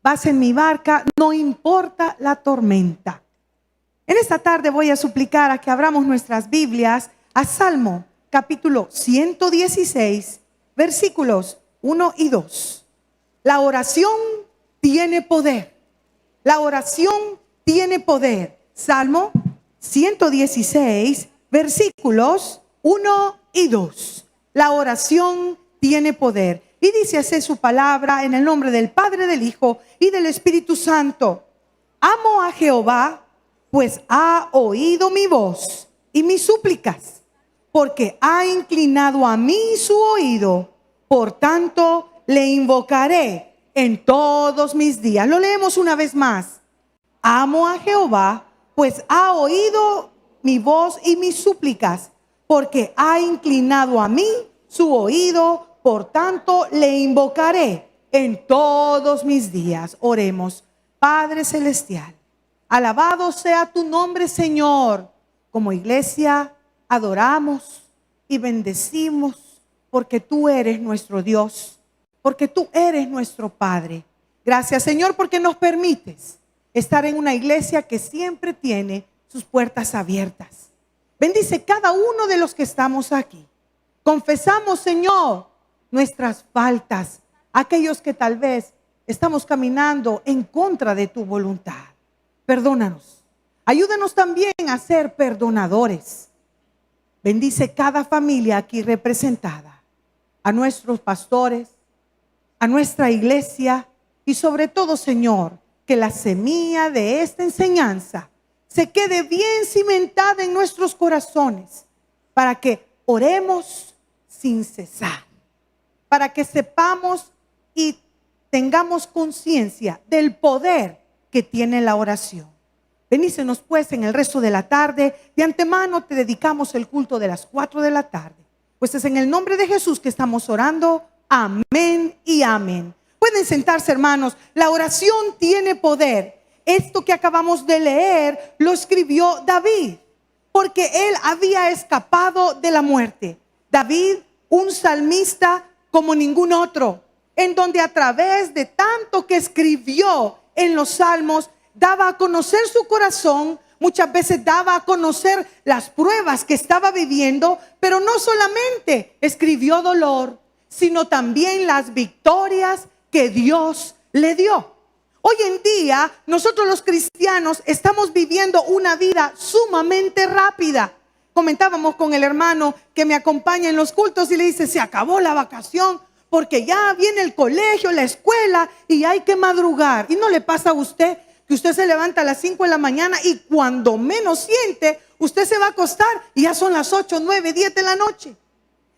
vas en mi barca, no importa la tormenta. En esta tarde voy a suplicar a que abramos nuestras Biblias a Salmo capítulo 116, versículos 1 y 2. La oración tiene poder. La oración tiene poder. Salmo 116, versículos 1 y 2. La oración tiene poder. Y dice así su palabra en el nombre del Padre, del Hijo y del Espíritu Santo. Amo a Jehová, pues ha oído mi voz y mis súplicas, porque ha inclinado a mí su oído. Por tanto, le invocaré en todos mis días. Lo leemos una vez más. Amo a Jehová, pues ha oído mi voz y mis súplicas, porque ha inclinado a mí su oído. Por tanto, le invocaré en todos mis días. Oremos. Padre celestial, alabado sea tu nombre, Señor. Como iglesia adoramos y bendecimos porque tú eres nuestro Dios, porque tú eres nuestro Padre. Gracias, Señor, porque nos permites estar en una iglesia que siempre tiene sus puertas abiertas. Bendice cada uno de los que estamos aquí. Confesamos, Señor, nuestras faltas, aquellos que tal vez estamos caminando en contra de tu voluntad. Perdónanos. Ayúdanos también a ser perdonadores. Bendice cada familia aquí representada, a nuestros pastores, a nuestra iglesia y sobre todo, Señor, que la semilla de esta enseñanza se quede bien cimentada en nuestros corazones para que oremos sin cesar, para que sepamos y tengamos conciencia del poder que tiene la oración. Bendícenos pues en el resto de la tarde. De antemano te dedicamos el culto de las 4 de la tarde. Pues es en el nombre de Jesús que estamos orando. Amén y amén. Pueden sentarse, hermanos. La oración tiene poder. Esto que acabamos de leer lo escribió David, porque él había escapado de la muerte. David, un salmista como ningún otro, en donde a través de tanto que escribió en los salmos, daba a conocer su corazón, muchas veces daba a conocer las pruebas que estaba viviendo, pero no solamente escribió dolor, sino también las victorias que Dios le dio. Hoy en día, nosotros los cristianos estamos viviendo una vida sumamente rápida. Comentábamos con el hermano que me acompaña en los cultos y le dice, se acabó la vacación porque ya viene el colegio, la escuela y hay que madrugar. ¿Y no le pasa a usted que usted se levanta a las 5 de la mañana y cuando menos siente, usted se va a acostar y ya son las 8, 9, 10 de la noche?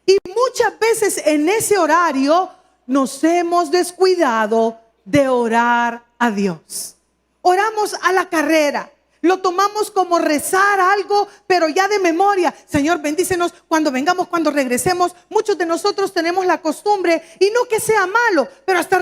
Y muchas veces en ese horario nos hemos descuidado de orar a Dios. Oramos a la carrera. Lo tomamos como rezar algo, pero ya de memoria. Señor, bendícenos cuando vengamos, cuando regresemos. Muchos de nosotros tenemos la costumbre, y no que sea malo, pero hasta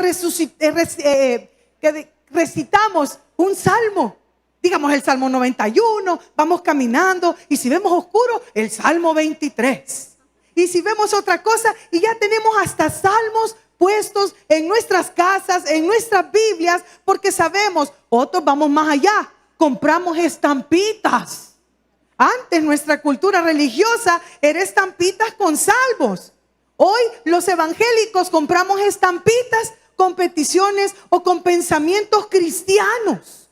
recitamos un salmo. Digamos el Salmo 91, vamos caminando y si vemos oscuro, el Salmo 23. Y si vemos otra cosa, y ya tenemos hasta salmos puestos en nuestras casas, en nuestras Biblias, porque sabemos, otros vamos más allá. Compramos estampitas. Antes nuestra cultura religiosa era estampitas con salmos. Hoy los evangélicos compramos estampitas con peticiones o con pensamientos cristianos.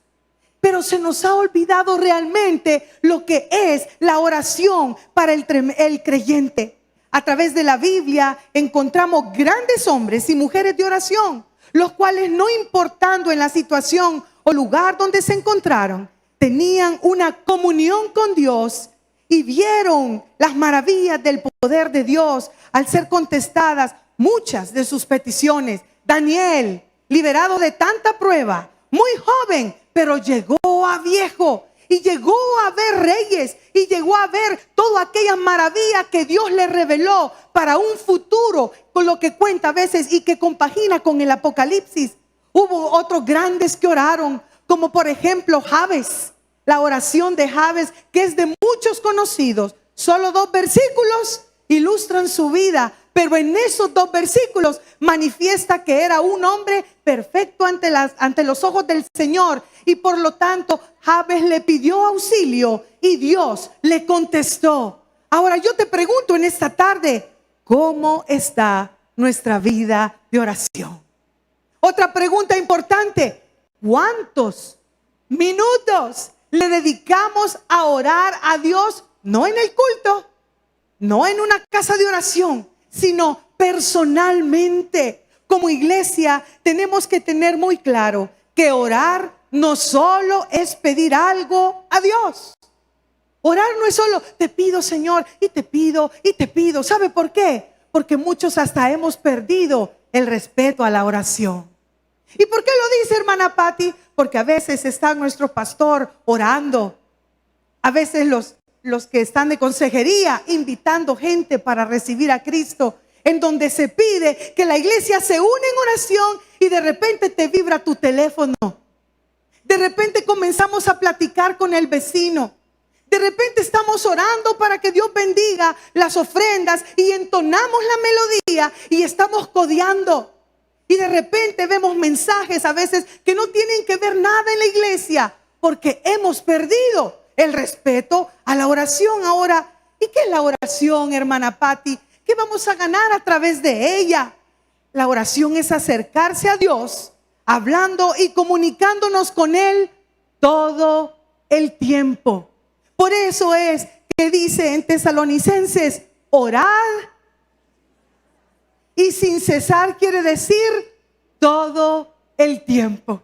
Pero se nos ha olvidado realmente lo que es la oración para el creyente. A través de la Biblia encontramos grandes hombres y mujeres de oración, los cuales, no importando en la situación o lugar donde se encontraron, tenían una comunión con Dios y vieron las maravillas del poder de Dios al ser contestadas muchas de sus peticiones. Daniel, liberado de tanta prueba, muy joven, pero llegó a viejo y llegó a ver reyes y llegó a ver toda aquella maravilla que Dios le reveló para un futuro, con lo que cuenta a veces y que compagina con el Apocalipsis. Hubo otros grandes que oraron, como por ejemplo Jabes, la oración de Jabes, que es de muchos conocidos. Solo 2 versículos ilustran su vida, pero en esos dos versículos manifiesta que era un hombre perfecto ante los ojos del Señor. Y por lo tanto, Jabes le pidió auxilio y Dios le contestó. Ahora yo te pregunto en esta tarde, ¿cómo está nuestra vida de oración? Otra pregunta importante, ¿cuántos minutos le dedicamos a orar a Dios? No en el culto, no en una casa de oración, sino personalmente. Como iglesia tenemos que tener muy claro que orar no solo es pedir algo a Dios. Orar no es solo te pido, Señor, y te pido y te pido. ¿Sabe por qué? Porque muchos hasta hemos perdido el respeto a la oración. ¿Y por qué lo dice, hermana Patti? Porque a veces está nuestro pastor orando. A veces los que están de consejería invitando gente para recibir a Cristo, en donde se pide que la iglesia se une en oración y de repente te vibra tu teléfono. De repente comenzamos a platicar con el vecino. De repente estamos orando para que Dios bendiga las ofrendas y entonamos la melodía y estamos codeando. Y de repente vemos mensajes a veces que no tienen que ver nada en la iglesia porque hemos perdido el respeto a la oración. Ahora, ¿y qué es la oración, hermana Patti? ¿Qué vamos a ganar a través de ella? La oración es acercarse a Dios, hablando y comunicándonos con Él todo el tiempo. Por eso es que dice en Tesalonicenses, orad y sin cesar quiere decir todo el tiempo,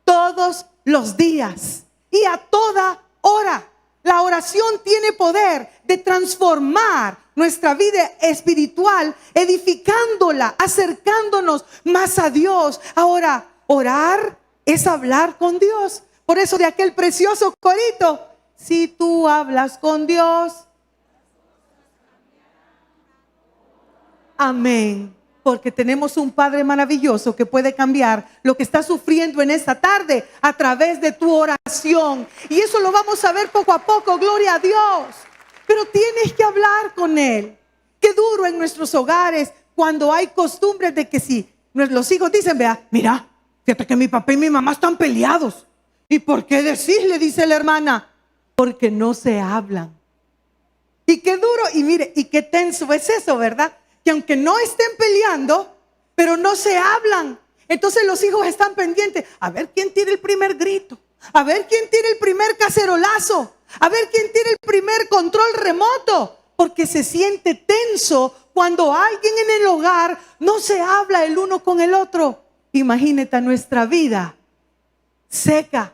todos los días y a toda hora. La oración tiene poder de transformar nuestra vida espiritual, edificándola, acercándonos más a Dios. Ahora, orar es hablar con Dios. Por eso de aquel precioso corito, si tú hablas con Dios, amén. Porque tenemos un Padre maravilloso que puede cambiar lo que estás sufriendo en esta tarde a través de tu oración. Y eso lo vamos a ver poco a poco, gloria a Dios. Pero tienes que hablar con Él. Qué duro en nuestros hogares cuando hay costumbres de que si los hijos dicen, vea, mira, fíjate que mi papá y mi mamá están peleados. ¿Y por qué decís? Le dice la hermana. Porque no se hablan. Y qué duro, y mire, y qué tenso es eso, ¿verdad? Que aunque no estén peleando, pero no se hablan. Entonces los hijos están pendientes. A ver quién tira el primer grito. A ver quién tira el primer cacerolazo. A ver quién tira el primer control remoto. Porque se siente tenso cuando alguien en el hogar no se habla el uno con el otro. Imagínate nuestra vida seca.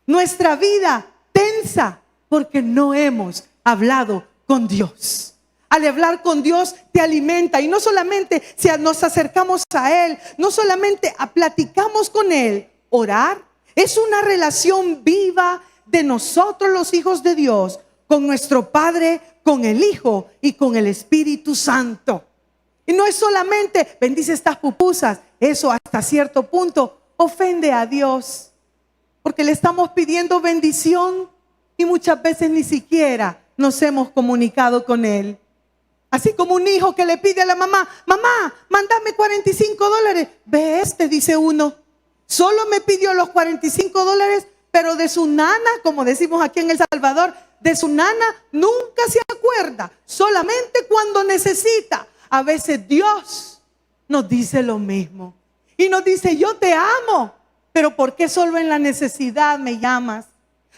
Nuestra vida tensa. Porque no hemos hablado con Dios. Al hablar con Dios te alimenta y no solamente si nos acercamos a Él, no solamente platicamos con Él. Orar es una relación viva de nosotros los hijos de Dios con nuestro Padre, con el Hijo y con el Espíritu Santo. Y no es solamente bendice estas pupusas, eso hasta cierto punto ofende a Dios porque le estamos pidiendo bendición y muchas veces ni siquiera nos hemos comunicado con Él. Así como un hijo que le pide a la mamá, mamá, mándame $45. Ve dice uno, solo me pidió los $45, pero de su nana, como decimos aquí en El Salvador, de su nana nunca se acuerda, solamente cuando necesita. A veces Dios nos dice lo mismo y nos dice, yo te amo, pero ¿por qué solo en la necesidad me llamas?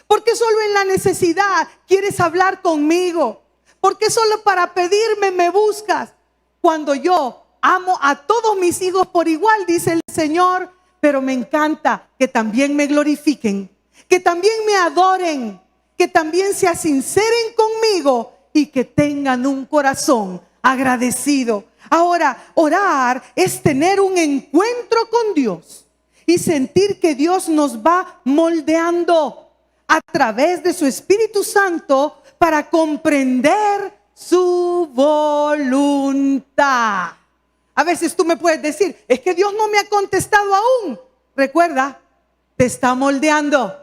¿Por qué solo en la necesidad quieres hablar conmigo? ¿Por qué solo para pedirme me buscas? Cuando yo amo a todos mis hijos por igual, dice el Señor, pero me encanta que también me glorifiquen, que también me adoren, que también se sinceren conmigo y que tengan un corazón agradecido. Ahora, orar es tener un encuentro con Dios y sentir que Dios nos va moldeando a través de su Espíritu Santo para comprender su voluntad. A veces tú me puedes decir, es que Dios no me ha contestado aún. Recuerda, te está moldeando.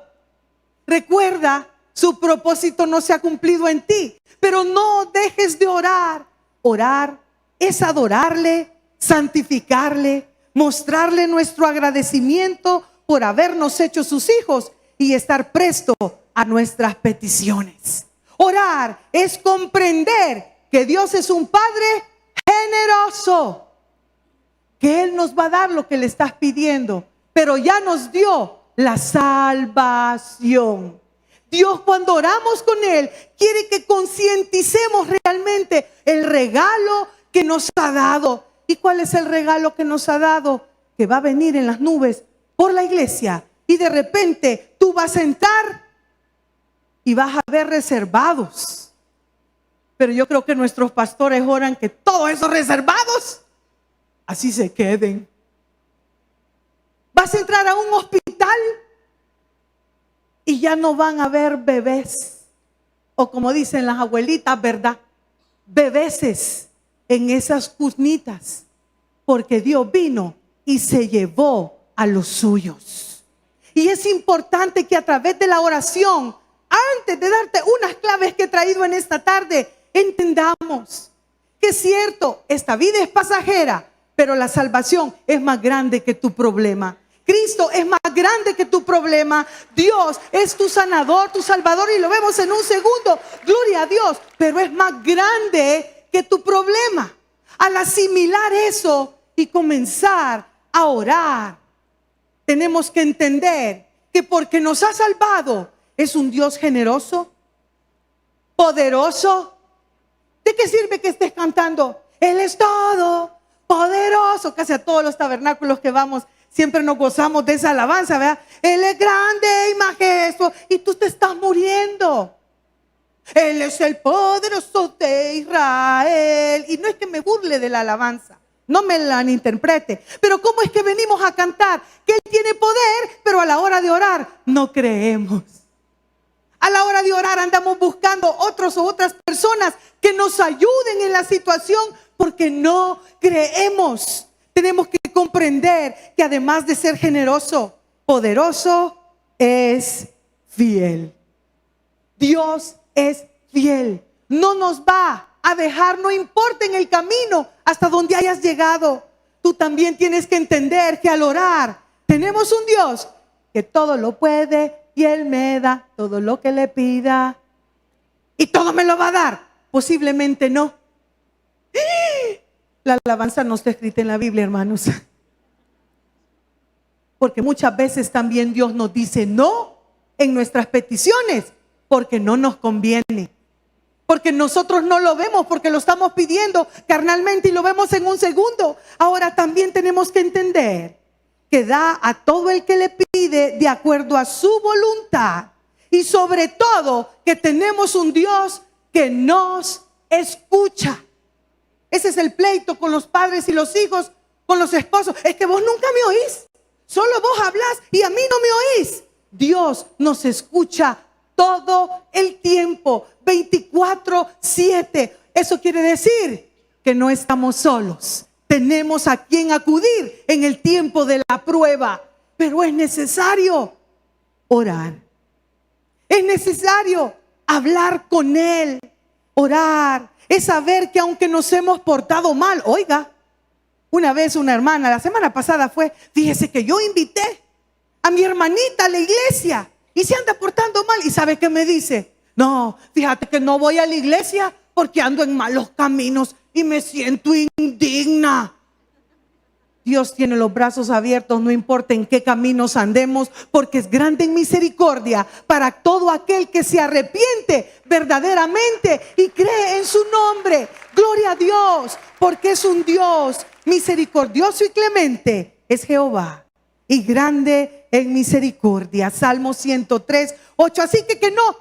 Recuerda, su propósito no se ha cumplido en ti. Pero no dejes de orar. Orar es adorarle, santificarle, mostrarle nuestro agradecimiento por habernos hecho sus hijos y estar presto a nuestras peticiones. Orar es comprender que Dios es un Padre generoso, que Él nos va a dar lo que le estás pidiendo, pero ya nos dio la salvación. Dios, cuando oramos con Él, quiere que concienticemos realmente el regalo que nos ha dado. ¿Y cuál es el regalo que nos ha dado? Que va a venir en las nubes por la iglesia y de repente tú vas a entrar y vas a ver reservados. Pero yo creo que nuestros pastores oran que todos esos reservados así se queden. Vas a entrar a un hospital y ya no van a haber bebés, o como dicen las abuelitas, ¿verdad? Bebeses en esas cunitas, porque Dios vino y se llevó a los suyos. Y es importante que a través de la oración, antes de darte unas claves que he traído en esta tarde, entendamos que es cierto, esta vida es pasajera, pero la salvación es más grande que tu problema. Cristo es más grande que tu problema. Dios es tu sanador, tu salvador, y lo vemos en un segundo. Gloria a Dios, pero es más grande que tu problema. Al asimilar eso y comenzar a orar, tenemos que entender que porque nos ha salvado, es un Dios generoso, poderoso. ¿De qué sirve que estés cantando? Él es todo poderoso. Casi a todos los tabernáculos que vamos siempre nos gozamos de esa alabanza, ¿verdad? Él es grande y majestuoso, y tú te estás muriendo. Él es el poderoso de Israel. Y no es que me burle de la alabanza, no me la interprete, pero ¿cómo es que venimos a cantar que Él tiene poder, pero a la hora de orar no creemos? A la hora de orar andamos buscando otros o otras personas que nos ayuden en la situación porque no creemos. Tenemos que comprender que además de ser generoso, poderoso, es fiel. Dios es fiel. No nos va a dejar, no importa en el camino hasta donde hayas llegado. Tú también tienes que entender que al orar tenemos un Dios que todo lo puede y Él me da todo lo que le pida. ¿Y todo me lo va a dar? Posiblemente no. La alabanza no está escrita en la Biblia, hermanos. Porque muchas veces también Dios nos dice no en nuestras peticiones porque no nos conviene. Porque nosotros no lo vemos, porque lo estamos pidiendo carnalmente y lo vemos en un segundo. Ahora también tenemos que entender que da a todo el que le pide de acuerdo a su voluntad. Y sobre todo que tenemos un Dios que nos escucha. Ese es el pleito con los padres y los hijos, con los esposos. Es que vos nunca me oís. Solo vos hablas y a mí no me oís. Dios nos escucha todo el tiempo, 24/7. Eso quiere decir que no estamos solos. Tenemos a quien acudir en el tiempo de la prueba. Pero es necesario orar. Es necesario hablar con Él. Orar es saber que aunque nos hemos portado mal, oiga, una vez una hermana, la semana pasada fue, fíjese que yo invité a mi hermanita a la iglesia y se anda portando mal. ¿Y sabe qué me dice? No, fíjate que no voy a la iglesia porque ando en malos caminos y me siento indigna. Dios tiene los brazos abiertos, no importa en qué caminos andemos, porque es grande en misericordia para todo aquel que se arrepiente verdaderamente y cree en su nombre. Gloria a Dios, porque es un Dios misericordioso y clemente. Es Jehová y grande en misericordia. Salmo 103:8. Así que no,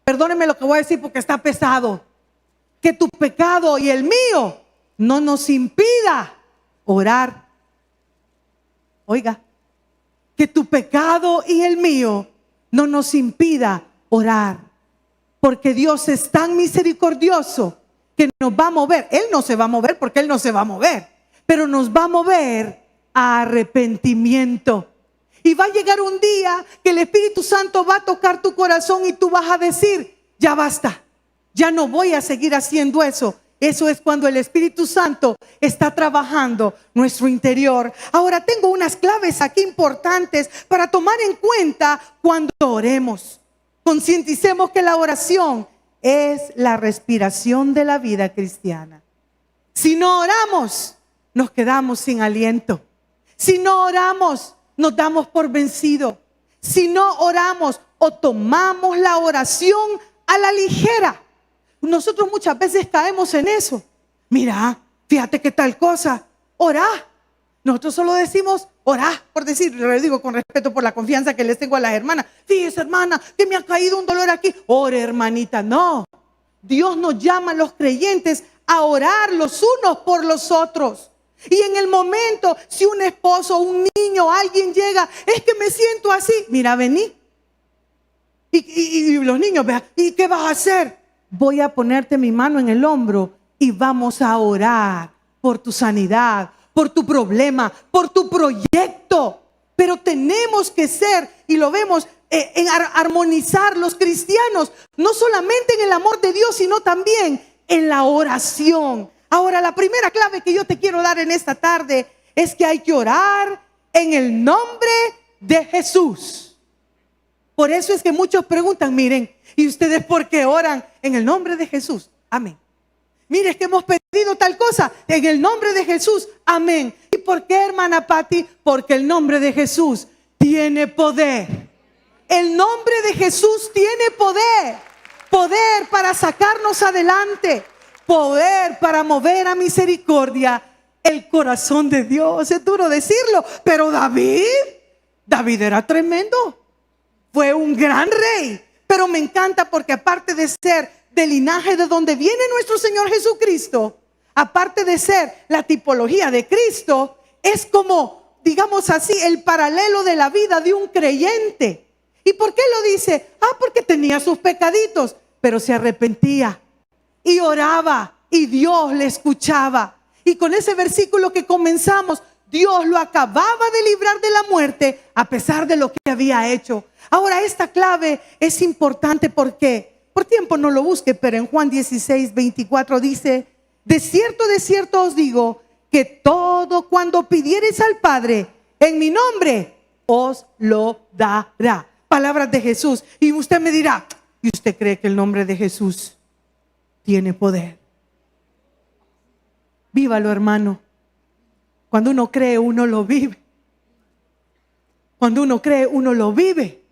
perdóneme lo que voy a decir porque está pesado. Que tu pecado y el mío no nos impida orar. Oiga, que tu pecado y el mío no nos impida orar, porque Dios es tan misericordioso que nos va a mover. Él no se va a mover porque Él no se va a mover, pero nos va a mover a arrepentimiento. Y va a llegar un día que el Espíritu Santo va a tocar tu corazón y tú vas a decir, ya basta, ya no voy a seguir haciendo eso. Eso es cuando el Espíritu Santo está trabajando nuestro interior. Ahora tengo unas claves aquí importantes para tomar en cuenta cuando oremos. Concienticemos que la oración es la respiración de la vida cristiana. Si no oramos, nos quedamos sin aliento. Si no oramos, nos damos por vencido. Si no oramos o tomamos la oración a la ligera. Nosotros muchas veces caemos en eso. Mira, fíjate que tal cosa, orá. Nosotros solo decimos orá, por decir, lo digo con respeto por la confianza que les tengo a las hermanas. Fíjese, hermana, que me ha caído un dolor aquí. Ore, hermanita. No, Dios nos llama a los creyentes a orar los unos por los otros. Y en el momento, si un esposo, un niño, alguien llega, es que me siento así. Mira, vení. Y los niños, vean, ¿y qué vas a hacer? Voy a ponerte mi mano en el hombro y vamos a orar por tu sanidad, por tu problema, por tu proyecto. Pero tenemos que ser, y lo vemos, en armonizar los cristianos, no solamente en el amor de Dios, sino también en la oración. Ahora, la primera clave que yo te quiero dar en esta tarde es que hay que orar en el nombre de Jesús. Por eso es que muchos preguntan, miren, ¿y ustedes por qué oran en el nombre de Jesús? Amén. Mire, es que hemos pedido tal cosa en el nombre de Jesús. Amén. ¿Y por qué, hermana Patti? Porque el nombre de Jesús tiene poder. El nombre de Jesús tiene poder. Poder para sacarnos adelante. Poder para mover a misericordia el corazón de Dios. Es duro decirlo, pero David era tremendo. Fue un gran rey, pero me encanta porque aparte de ser del linaje de donde viene nuestro Señor Jesucristo, aparte de ser la tipología de Cristo, es como, digamos así, el paralelo de la vida de un creyente. ¿Y por qué lo dice? Porque tenía sus pecaditos, pero se arrepentía y oraba y Dios le escuchaba. Y con ese versículo que comenzamos, Dios lo acababa de librar de la muerte a pesar de lo que había hecho. Ahora, esta clave es importante porque, por tiempo no lo busque, pero en Juan 16:24 dice: de cierto os digo que todo cuando pidiereis al Padre en mi nombre, os lo dará. Palabras de Jesús. Y usted me dirá, ¿y usted cree que el nombre de Jesús tiene poder? Vívalo, hermano. Cuando uno cree, uno lo vive. Cuando uno cree, uno lo vive.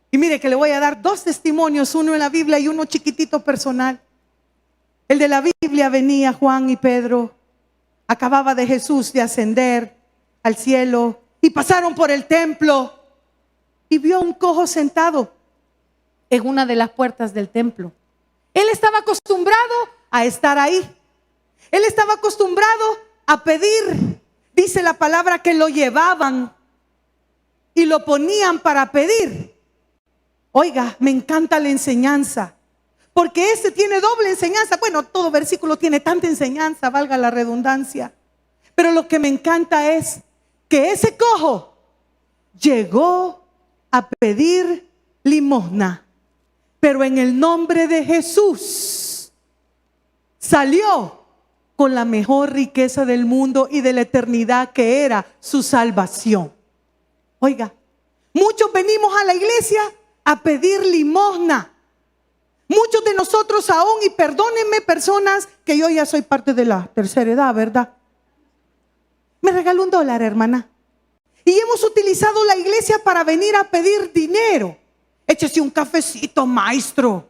Y mire que le voy a dar dos testimonios, uno en la Biblia y uno chiquitito personal. El de la Biblia venía Juan y Pedro. Acababa de Jesús de ascender al cielo y pasaron por el templo y vio a un cojo sentado en una de las puertas del templo. Él estaba acostumbrado a estar ahí. Él estaba acostumbrado a pedir. Dice la palabra que lo llevaban y lo ponían para pedir. Oiga, me encanta la enseñanza, porque este tiene doble enseñanza. Bueno, todo versículo tiene tanta enseñanza, valga la redundancia. Pero lo que me encanta es que ese cojo llegó a pedir limosna, pero en el nombre de Jesús salió con la mejor riqueza del mundo y de la eternidad, que era su salvación. Oiga, muchos venimos a la iglesia a pedir limosna. Muchos de nosotros aún, y perdónenme personas, que yo ya soy parte de la tercera edad, ¿verdad? Me regaló $1, hermana. Y hemos utilizado la iglesia para venir a pedir dinero. Échese un cafecito, maestro.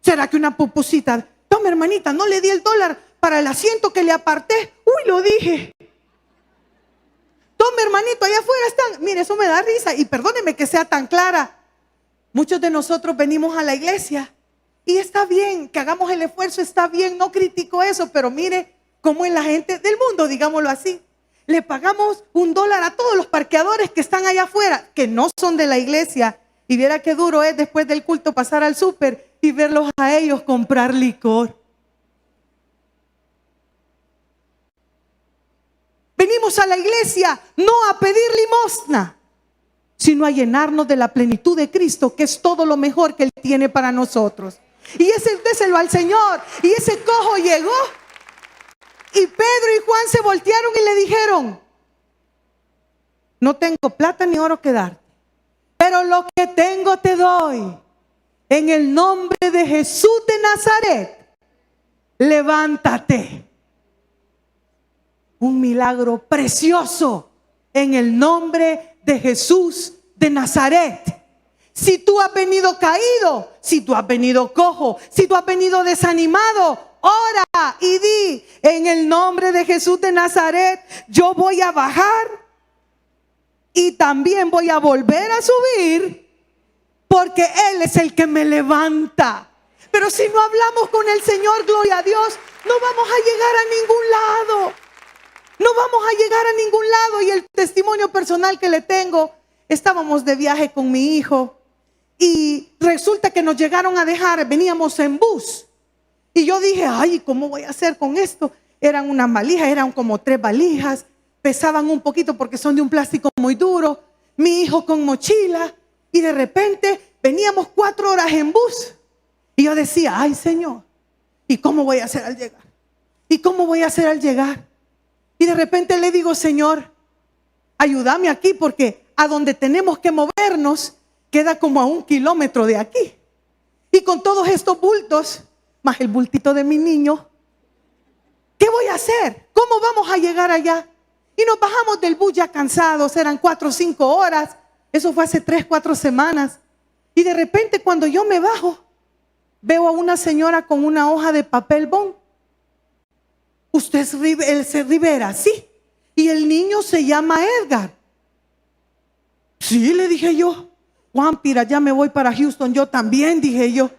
¿Será que una pupusita? Toma, hermanita, no le di el $1 para el asiento que le aparté. Uy, lo dije. Tome, hermanito, allá afuera están. Mire, eso me da risa y perdóneme que sea tan clara. Muchos de nosotros venimos a la iglesia y está bien que hagamos el esfuerzo, está bien, no critico eso, pero mire cómo es la gente del mundo, digámoslo así. Le pagamos $1 a todos los parqueadores que están allá afuera, que no son de la iglesia. Y viera qué duro es después del culto pasar al súper y verlos a ellos comprar licor. Venimos a la iglesia no a pedir limosna, sino a llenarnos de la plenitud de Cristo, que es todo lo mejor que Él tiene para nosotros. Y ese déselo al Señor. Y ese cojo llegó. Y Pedro y Juan se voltearon y le dijeron: no tengo plata ni oro que darte, pero lo que tengo te doy. En el nombre de Jesús de Nazaret, levántate. Un milagro precioso en el nombre de Jesús de Nazaret. Si tú has venido caído, si tú has venido cojo, si tú has venido desanimado, ora y di: en el nombre de Jesús de Nazaret, yo voy a bajar y también voy a volver a subir, porque Él es el que me levanta. Pero si no hablamos con el Señor, gloria a Dios, no vamos a llegar a ningún lado. No vamos a llegar a ningún lado. Y el testimonio personal que le tengo: estábamos de viaje con mi hijo y resulta que nos llegaron a dejar, veníamos en bus. Y yo dije: ay, ¿cómo voy a hacer con esto? Eran unas valijas, eran como 3 valijas, pesaban un poquito porque son de un plástico muy duro. Mi hijo con mochila, y de repente veníamos 4 horas en bus. Y yo decía: ay, Señor, ¿y cómo voy a hacer al llegar? ¿Y cómo voy a hacer al llegar? Y de repente le digo: Señor, ayúdame aquí, porque a donde tenemos que movernos queda como a 1 kilómetro de aquí. Y con todos estos bultos, más el bultito de mi niño, ¿qué voy a hacer? ¿Cómo vamos a llegar allá? Y nos bajamos del bus ya cansados, eran 4 o 5 horas. Eso fue hace 3, 4 semanas. Y de repente, cuando yo me bajo, veo a una señora con una hoja de papel bond. Usted es Rivera, sí. Y el niño se llama Edgar. Sí, le dije yo. Juan, pira, ya me voy para Houston. Yo también, dije yo.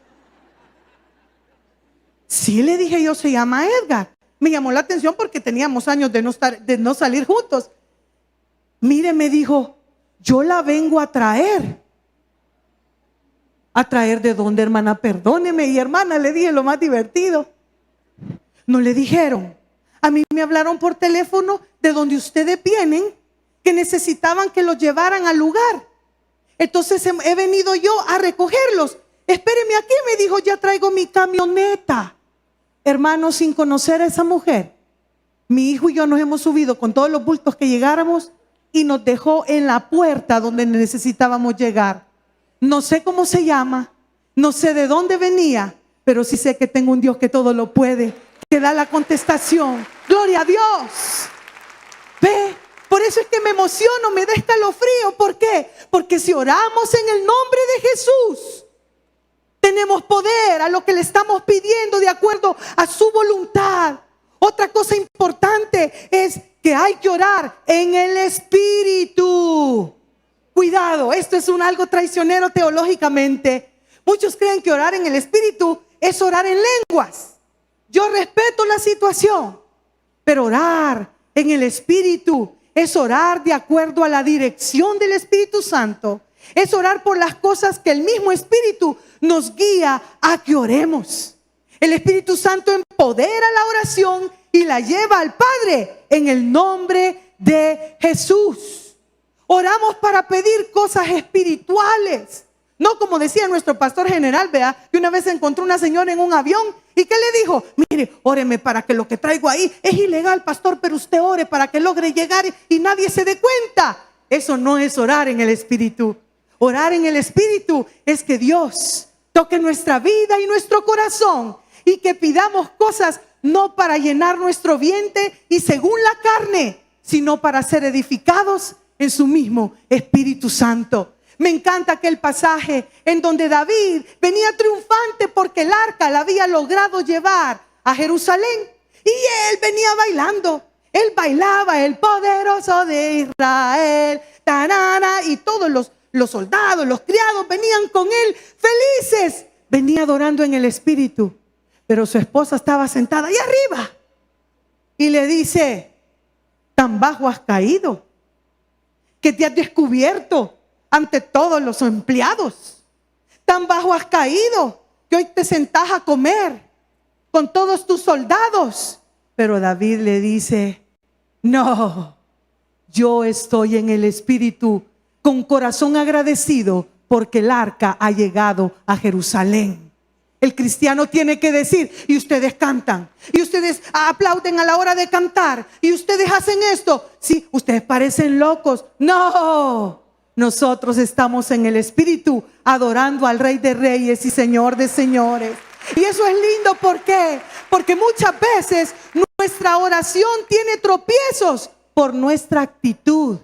Sí, le dije yo, se llama Edgar. Me llamó la atención porque teníamos años de no salir juntos. Mire, me dijo: yo la vengo a traer. ¿A traer de dónde, hermana? Perdóneme. Y hermana, le dije lo más divertido: no le dijeron, a mí me hablaron por teléfono de donde ustedes vienen, que necesitaban que los llevaran al lugar. Entonces he venido yo a recogerlos. Espéreme aquí, me dijo, ya traigo mi camioneta. Hermano, sin conocer a esa mujer, mi hijo y yo nos hemos subido con todos los bultos que llegáramos y nos dejó en la puerta donde necesitábamos llegar. No sé cómo se llama, no sé de dónde venía, pero sí sé que tengo un Dios que todo lo puede, que da la contestación. Gloria a Dios. Ve, por eso es que me emociono, me da escalofrío. ¿Por qué? Porque si oramos en el nombre de Jesús, tenemos poder a lo que le estamos pidiendo de acuerdo a su voluntad. Otra cosa importante es que hay que orar en el Espíritu. Cuidado, esto es algo traicionero teológicamente. Muchos creen que orar en el Espíritu es orar en lenguas. Yo respeto la situación, pero orar en el Espíritu es orar de acuerdo a la dirección del Espíritu Santo. Es orar por las cosas que el mismo Espíritu nos guía a que oremos. El Espíritu Santo empodera la oración y la lleva al Padre en el nombre de Jesús. Oramos para pedir cosas espirituales. No como decía nuestro pastor general, vea, que una vez encontró una señora en un avión y que le dijo: mire, óreme para que lo que traigo ahí es ilegal, pastor, pero usted ore para que logre llegar y nadie se dé cuenta. Eso no es orar en el Espíritu. Orar en el Espíritu es que Dios toque nuestra vida y nuestro corazón y que pidamos cosas no para llenar nuestro vientre y según la carne, sino para ser edificados en su mismo Espíritu Santo. Me encanta aquel pasaje en donde David venía triunfante porque el arca la había logrado llevar a Jerusalén y él venía bailando. Él bailaba el poderoso de Israel, tarana, y todos los soldados, los criados venían con él felices. Venía adorando en el Espíritu, pero su esposa estaba sentada ahí arriba y le dice: tan bajo has caído que te has descubierto ante todos los empleados. Tan bajo has caído que hoy te sentás a comer con todos tus soldados. Pero David le dice: no, yo estoy en el Espíritu con corazón agradecido porque el arca ha llegado a Jerusalén. El cristiano tiene que decir, y ustedes cantan, y ustedes aplauden a la hora de cantar, y ustedes hacen esto. Sí, ustedes parecen locos. No, nosotros estamos en el Espíritu adorando al Rey de Reyes y Señor de Señores. Y eso es lindo, ¿por qué? Porque muchas veces nuestra oración tiene tropiezos por nuestra actitud.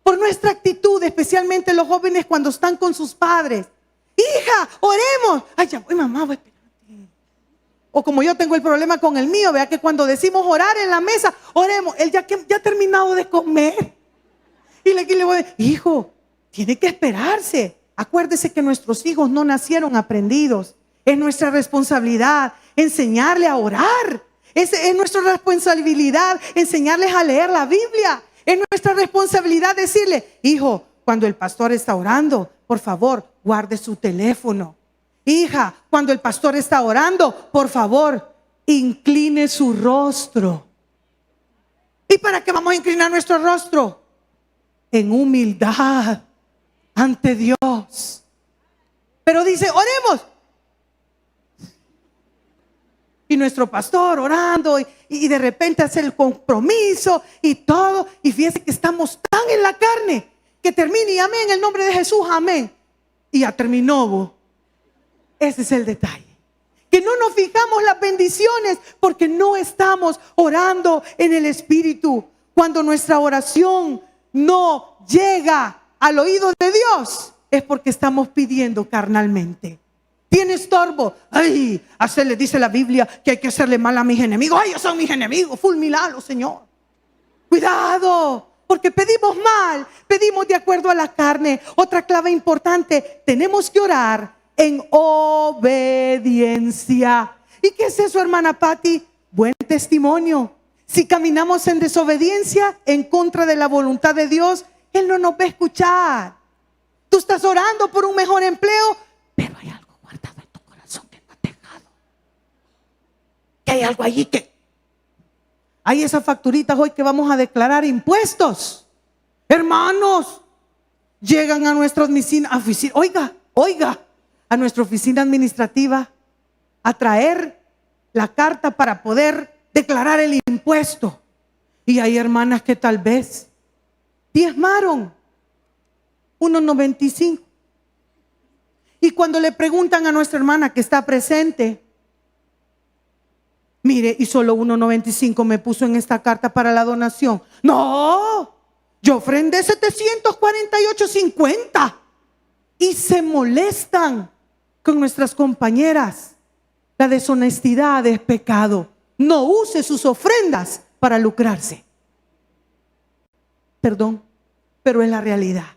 Por nuestra actitud, especialmente los jóvenes cuando están con sus padres. Hija, oremos. Ay, ya voy, mamá, voy a esperarte. O como yo tengo el problema con el mío, vea que cuando decimos orar en la mesa, oremos. Él ya ha terminado de comer. Y le voy a decir, hijo, tiene que esperarse. Acuérdese que nuestros hijos no nacieron aprendidos. Es nuestra responsabilidad enseñarle a orar. Es nuestra responsabilidad enseñarles a leer la Biblia. Es nuestra responsabilidad decirle, hijo, cuando el pastor está orando, por favor, guarde su teléfono. Hija, cuando el pastor está orando, por favor, incline su rostro. ¿Y para qué vamos a inclinar nuestro rostro? En humildad ante Dios. Pero dice, oremos. Y nuestro pastor orando y de repente hace el compromiso y todo. Y fíjense que estamos tan en la carne que termine y amén, en el nombre de Jesús, amén. Y ya terminó. Ese es el detalle. Que no nos fijamos las bendiciones porque no estamos orando en el Espíritu. Cuando nuestra oración no llega al oído de Dios, es porque estamos pidiendo carnalmente. Tiene estorbo. Ay, le dice la Biblia que hay que hacerle mal a mis enemigos. Ay, ellos son mis enemigos. Fulminalo, Señor. Cuidado, porque pedimos mal, pedimos de acuerdo a la carne. Otra clave importante, tenemos que orar en obediencia. ¿Y qué es eso, hermana Patti? Buen testimonio. Si caminamos en desobediencia, en contra de la voluntad de Dios, Él no nos va a escuchar. Tú estás orando por un mejor empleo, pero hay algo guardado en tu corazón que no has dejado. Que hay algo allí que... Hay esas facturitas hoy que vamos a declarar impuestos. Hermanos, llegan a nuestra oficina, a nuestra oficina administrativa a traer la carta para poder declarar el impuesto. Y hay hermanas que tal vez diezmaron 1.95. Y cuando le preguntan a nuestra hermana que está presente, mire, y solo 1.95 me puso en esta carta para la donación. No, yo ofrendé 748.50. Y se molestan con nuestras compañeras. La deshonestidad es pecado. No use sus ofrendas para lucrarse. Perdón, pero es la realidad.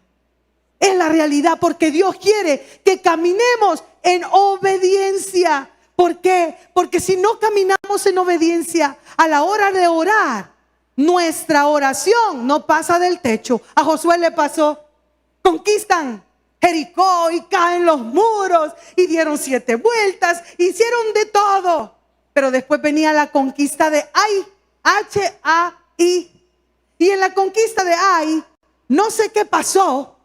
Es la realidad porque Dios quiere que caminemos en obediencia. ¿Por qué? Porque si no caminamos en obediencia a la hora de orar, nuestra oración no pasa del techo. A Josué le pasó. Conquistan Jericó y caen los muros y dieron 7 vueltas, hicieron de todo. Pero después venía la conquista de Ai, H-A-I. Y en la conquista de Ai, no sé qué pasó,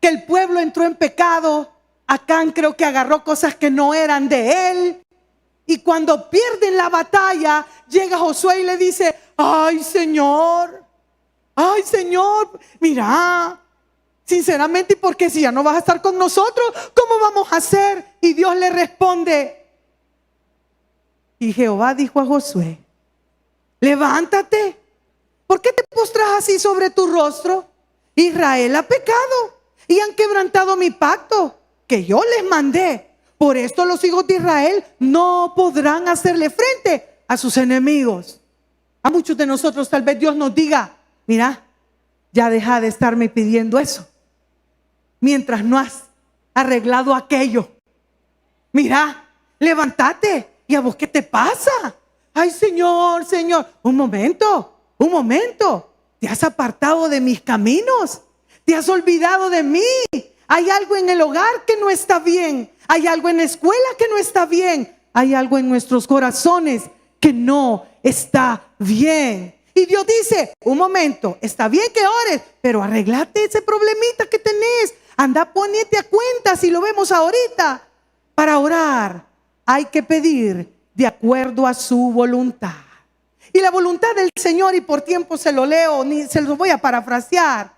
que el pueblo entró en pecado. Acán creo que agarró cosas que no eran de él. Y cuando pierden la batalla, llega Josué y le dice, ay Señor, mira, sinceramente, ¿y por qué si ya no vas a estar con nosotros? ¿Cómo vamos a hacer? Y Dios le responde. Y Jehová dijo a Josué, levántate. ¿Por qué te postras así sobre tu rostro? Israel ha pecado y han quebrantado mi pacto que yo les mandé. Por esto los hijos de Israel no podrán hacerle frente a sus enemigos. A muchos de nosotros tal vez Dios nos diga, mira, ya deja de estarme pidiendo eso mientras no has arreglado aquello. Mira, levántate. ¿Y a vos qué te pasa? Ay, Señor, un momento. Te has apartado de mis caminos. Te has olvidado de mí. Hay algo en el hogar que no está bien. Hay algo en la escuela que no está bien. Hay algo en nuestros corazones que no está bien. Y Dios dice, un momento, está bien que ores, pero arreglate ese problemita que tenés. Anda, ponete a cuenta si lo vemos ahorita. Para orar hay que pedir de acuerdo a su voluntad. Y la voluntad del Señor, y por tiempo se lo leo, ni se lo voy a parafrasear,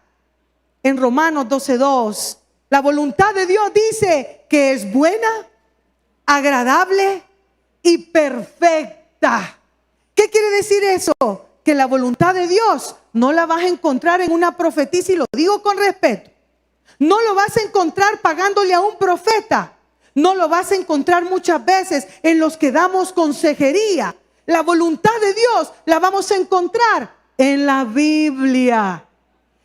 en Romanos 12:2, la voluntad de Dios dice que es buena, agradable y perfecta. ¿Qué quiere decir eso? Que la voluntad de Dios no la vas a encontrar en una profetisa, y lo digo con respeto. No lo vas a encontrar pagándole a un profeta. No lo vas a encontrar muchas veces en los que damos consejería. La voluntad de Dios la vamos a encontrar en la Biblia.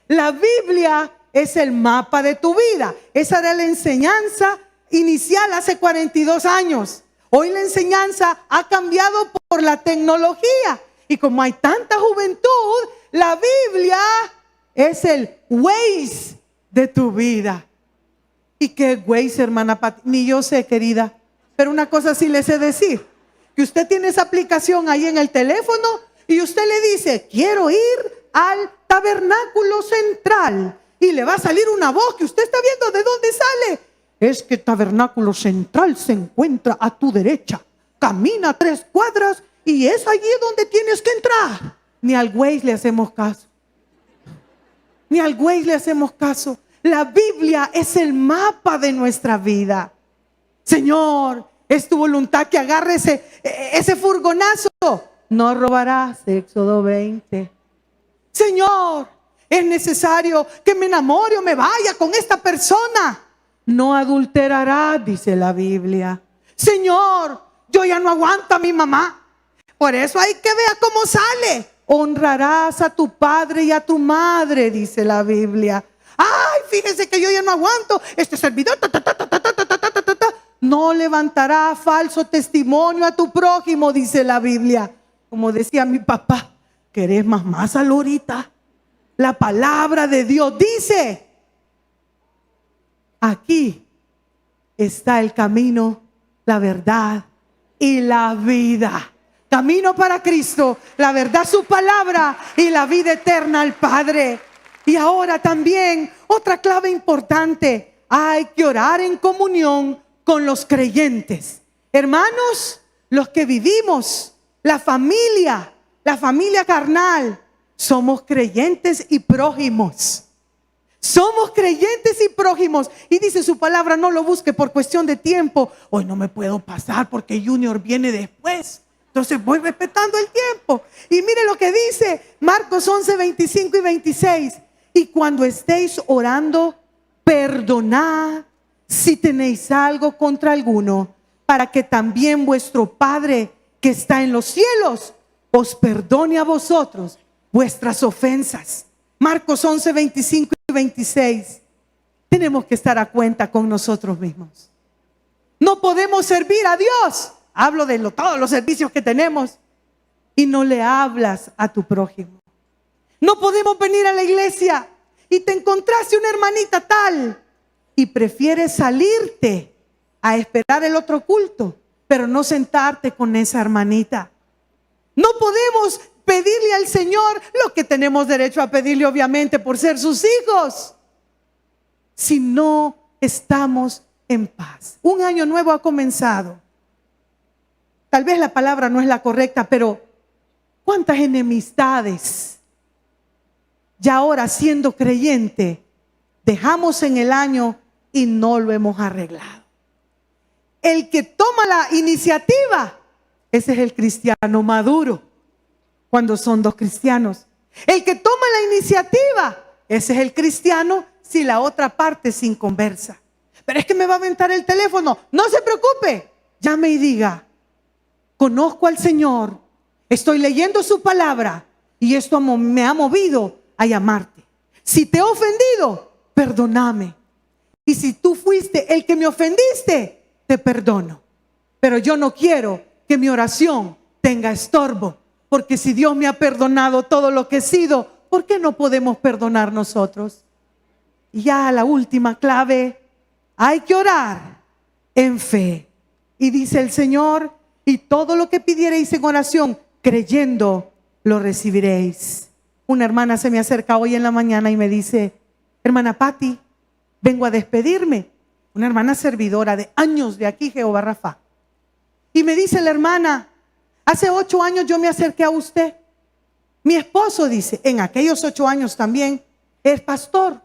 La Biblia es el mapa de tu vida. Esa era la enseñanza inicial hace 42 años. Hoy la enseñanza ha cambiado por la tecnología. Y como hay tanta juventud, la Biblia es el Waze de tu vida. ¿Y qué Waze, hermana Pati? Ni yo sé, querida. Pero una cosa sí le sé decir. Que usted tiene esa aplicación ahí en el teléfono y usted le dice, quiero ir al tabernáculo central. Y le va a salir una voz que usted está viendo de dónde sale. Es que tabernáculo central se encuentra a tu derecha. Camina 3 cuadras y es allí donde tienes que entrar. Ni al Waze le hacemos caso. Ni al Waze le hacemos caso. La Biblia es el mapa de nuestra vida. Señor, es tu voluntad que agarre ese furgonazo. No robarás, Éxodo 20. Señor, es necesario que me enamore o me vaya con esta persona. No adulterarás, dice la Biblia. Señor, yo ya no aguanto a mi mamá. Por eso hay que ver cómo sale. Honrarás a tu padre y a tu madre, dice la Biblia. Ay, fíjese que yo ya no aguanto este servidor. No levantará falso testimonio a tu prójimo, dice la Biblia. Como decía mi papá, ¿querés más ahorita? La palabra de Dios dice, aquí está el camino, la verdad y la vida. Camino para Cristo, la verdad, su palabra, y la vida eterna al Padre. Y ahora también otra clave importante: hay que orar en comunión con los creyentes. Hermanos, los que vivimos, la familia carnal, somos creyentes y prójimos. Somos creyentes y prójimos. Y dice su palabra, no lo busque por cuestión de tiempo. Hoy no me puedo pasar porque Junior viene después. Entonces voy respetando el tiempo. Y mire lo que dice Marcos 11, 25 y 26. Y cuando estéis orando, perdonad si tenéis algo contra alguno, para que también vuestro Padre que está en los cielos os perdone a vosotros vuestras ofensas. Marcos 11, 25 y 26. Tenemos que estar a cuenta con nosotros mismos. No podemos servir a Dios. Hablo de todos los servicios que tenemos y no le hablas a tu prójimo. No podemos venir a la iglesia y te encontraste una hermanita tal y prefieres salirte a esperar el otro culto, pero no sentarte con esa hermanita. No podemos pedirle al Señor lo que tenemos derecho a pedirle, obviamente, por ser sus hijos, si no estamos en paz. Un año nuevo ha comenzado. Tal vez la palabra no es la correcta, pero ¿cuántas enemistades ya ahora siendo creyente dejamos en el año y no lo hemos arreglado? El que toma la iniciativa, ese es el cristiano maduro. Cuando son dos cristianos, el que toma la iniciativa, ese es el cristiano si la otra parte sin conversa. Pero es que me va a aventar el teléfono. No se preocupe, llame y diga: conozco al Señor, estoy leyendo su palabra y esto me ha movido a llamarte. Si te he ofendido, perdóname. Y si tú fuiste el que me ofendiste, te perdono. Pero yo no quiero que mi oración tenga estorbo, porque si Dios me ha perdonado todo lo que he sido, ¿por qué no podemos perdonar nosotros? Y ya la última clave: hay que orar en fe. Y dice el Señor: y todo lo que pidiereis en oración, creyendo, lo recibiréis. Una hermana se me acerca hoy en la mañana y me dice: hermana Patti, vengo a despedirme. una hermana servidora de años de aquí, Jehová Rafa. Y me dice la hermana, hace 8 años yo me acerqué a usted. Mi esposo, dice, en aquellos 8 años también es pastor,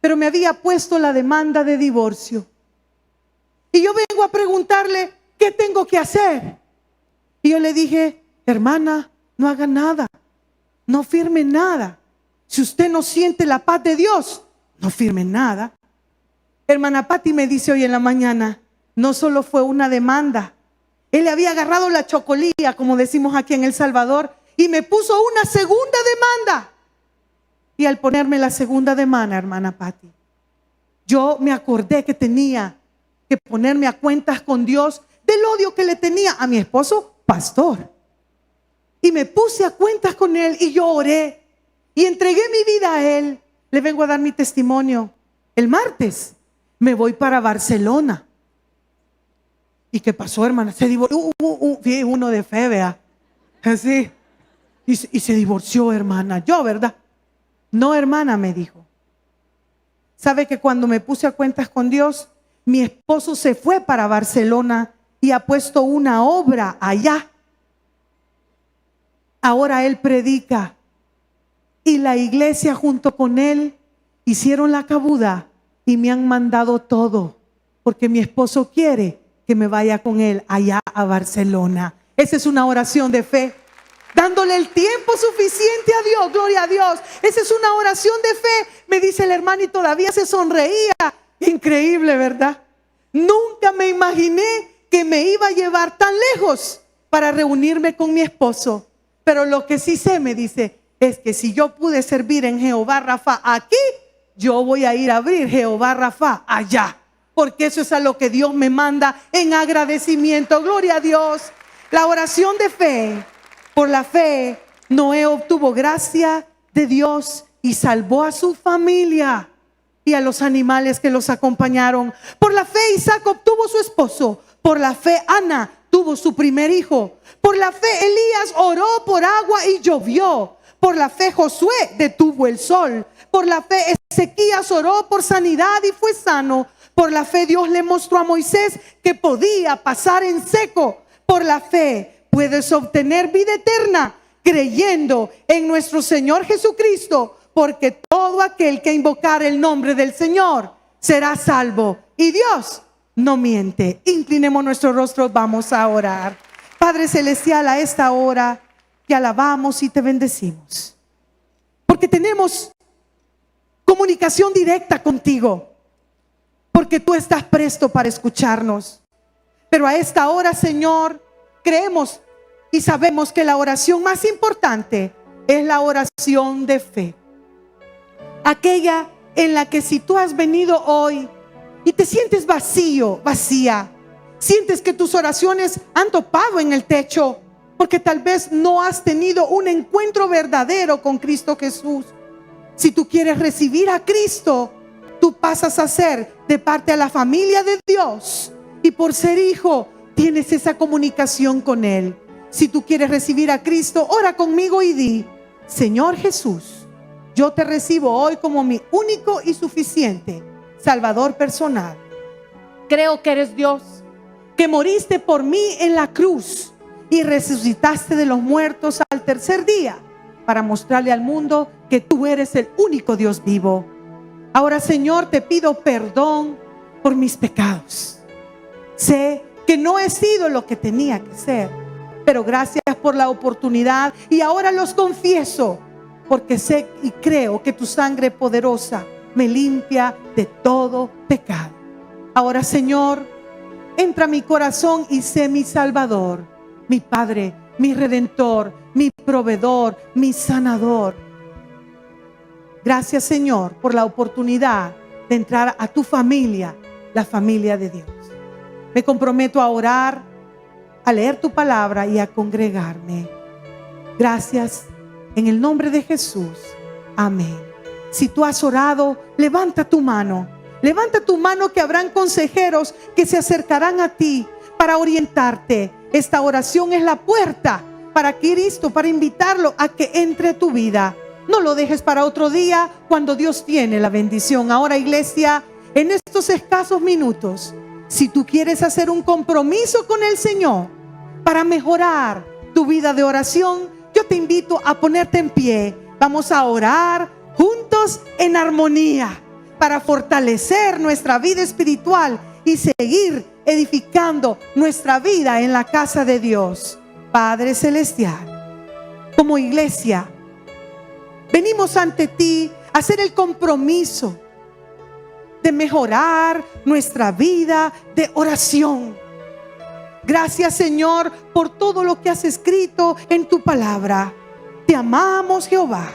pero me había puesto la demanda de divorcio. Y yo vengo a preguntarle, ¿qué tengo que hacer? Y yo le dije, hermana, no haga nada, no firme nada. Si usted no siente la paz de Dios, no firme nada. Hermana Patti me dice hoy en la mañana, no solo fue una demanda, él le había agarrado la chocolía, como decimos aquí en El Salvador, y me puso una segunda demanda. Y al ponerme la segunda demanda, hermana Patti, yo me acordé que tenía que ponerme a cuentas con Dios del odio que le tenía a mi esposo, pastor. Y me puse a cuentas con él y yo oré y entregué mi vida a él. Le vengo a dar mi testimonio. El martes me voy para Barcelona. ¿Y qué pasó, hermana? Se divorció. Uno de fe, vea. Así. Y se divorció, hermana. Yo, ¿verdad? No, hermana, me dijo. ¿Sabe que cuando me puse a cuentas con Dios, mi esposo se fue para Barcelona y ha puesto una obra allá? Ahora él predica y la iglesia junto con él hicieron la cabuda y me han mandado todo porque mi esposo quiere que me vaya con él allá a Barcelona. Esa es una oración de fe, dándole el tiempo suficiente a Dios. Gloria a Dios. Esa es una oración de fe. Me dice el hermano y todavía se sonreía. Increíble, ¿verdad? Nunca me imaginé que me iba a llevar tan lejos para reunirme con mi esposo. Pero lo que sí sé, me dice, es que si yo pude servir en Jehová Rafa aquí, yo voy a ir a abrir Jehová Rafa allá. Porque eso es a lo que Dios me manda en agradecimiento. Gloria a Dios. La oración de fe. Por la fe, Noé obtuvo gracia de Dios y salvó a su familia y a los animales que los acompañaron. Por la fe, Isaac obtuvo su esposo. Por la fe, Ana tuvo su primer hijo. Por la fe, Elías oró por agua y llovió. Por la fe, Josué detuvo el sol. Por la fe, Ezequías oró por sanidad y fue sano. Por la fe, Dios le mostró a Moisés que podía pasar en seco. Por la fe, puedes obtener vida eterna creyendo en nuestro Señor Jesucristo, porque todo aquel que invocar el nombre del Señor será salvo. Y Dios no miente. Inclinemos nuestro rostro, vamos a orar. Padre Celestial, a esta hora te alabamos y te bendecimos, porque tenemos comunicación directa contigo, porque tú estás presto para escucharnos. Pero a esta hora, Señor, creemos y sabemos que la oración más importante es la oración de fe. Aquella en la que si tú has venido hoy y te sientes vacío, vacía, sientes que tus oraciones han topado en el techo, porque tal vez no has tenido un encuentro verdadero con Cristo Jesús. Si tú quieres recibir a Cristo, tú pasas a ser de parte de la familia de Dios, y por ser hijo tienes esa comunicación con Él. Si tú quieres recibir a Cristo, ora conmigo y di: Señor Jesús, yo te recibo hoy como mi único y suficiente Salvador personal. Creo que eres Dios, que moriste por mí en la cruz y resucitaste de los muertos al tercer día para mostrarle al mundo que tú eres el único Dios vivo. Ahora, Señor, te pido perdón por mis pecados. Sé que no he sido lo que tenía que ser, pero gracias por la oportunidad y ahora los confieso, porque sé y creo que tu sangre poderosa me limpia de todo pecado. Ahora, Señor, entra a mi corazón y sé mi Salvador, mi Padre, mi Redentor, mi proveedor, mi sanador. Gracias, Señor, por la oportunidad de entrar a tu familia, la familia de Dios. Me comprometo a orar, a leer tu palabra y a congregarme. Gracias en el nombre de Jesús. Amén. Si tú has orado, levanta tu mano. Levanta tu mano, que habrán consejeros que se acercarán a ti para orientarte. Esta oración es la puerta para Cristo, para invitarlo a que entre a tu vida. No lo dejes para otro día, cuando Dios tiene la bendición. Ahora, iglesia, en estos escasos minutos, si tú quieres hacer un compromiso con el Señor para mejorar tu vida de oración, yo te invito a ponerte en pie. Vamos a orar juntos en armonía para fortalecer nuestra vida espiritual y seguir edificando nuestra vida en la casa de Dios. Padre celestial, como iglesia, venimos ante ti a hacer el compromiso de mejorar nuestra vida de oración. Gracias, Señor, por todo lo que has escrito en tu palabra. Te amamos, Jehová,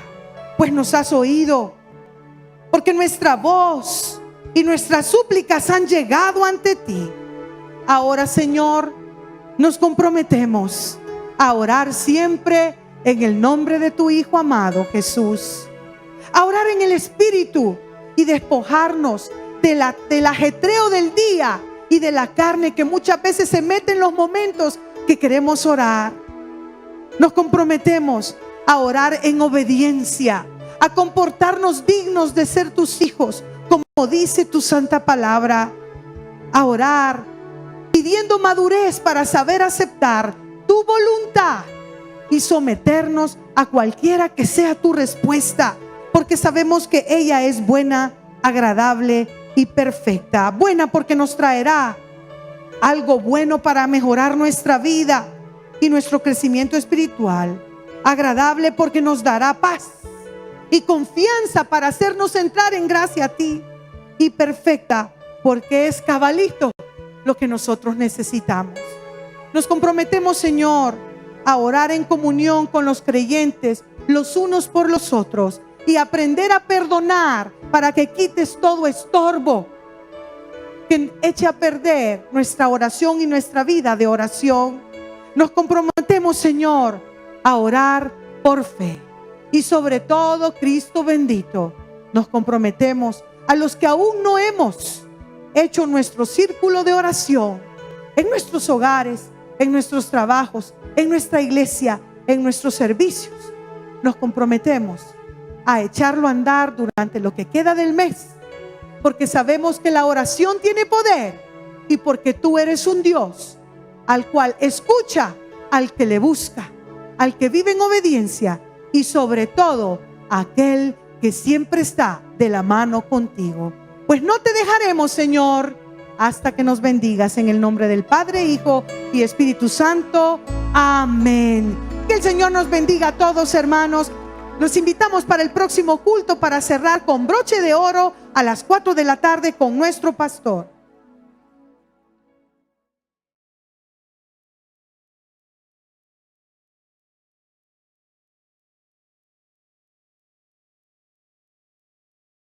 pues nos has oído, porque nuestra voz y nuestras súplicas han llegado ante ti. Ahora, Señor, nos comprometemos a orar siempre en el nombre de tu Hijo amado Jesús, a orar en el Espíritu y despojarnos del ajetreo del día y de la carne que muchas veces se mete en los momentos que queremos orar. Nos comprometemos a orar en obediencia, a comportarnos dignos de ser tus hijos, como dice tu santa palabra, a orar pidiendo madurez para saber aceptar tu voluntad y someternos a cualquiera que sea tu respuesta, porque sabemos que ella es buena, agradable y perfecta. Buena porque nos traerá algo bueno para mejorar nuestra vida y nuestro crecimiento espiritual. Agradable porque nos dará paz y confianza para hacernos entrar en gracia a ti. Y perfecta porque es cabalito lo que nosotros necesitamos. Nos comprometemos, Señor, a orar en comunión con los creyentes los unos por los otros y aprender a perdonar para que quites todo estorbo que eche a perder nuestra oración y nuestra vida de oración. Nos comprometemos, Señor, a orar por fe. Y sobre todo, Cristo bendito, nos comprometemos a los que aún no hemos hecho nuestro círculo de oración en nuestros hogares, en nuestros trabajos, en nuestra iglesia, en nuestros servicios. Nos comprometemos a echarlo a andar durante lo que queda del mes, porque sabemos que la oración tiene poder y porque tú eres un Dios al cual escucha al que le busca, al que vive en obediencia y sobre todo aquel que siempre está de la mano contigo. Pues no te dejaremos, Señor, hasta que nos bendigas en el nombre del Padre, Hijo y Espíritu Santo. Amén. Que el Señor nos bendiga a todos, hermanos. Los invitamos para el próximo culto para cerrar con broche de oro a las 4 de la tarde con nuestro pastor.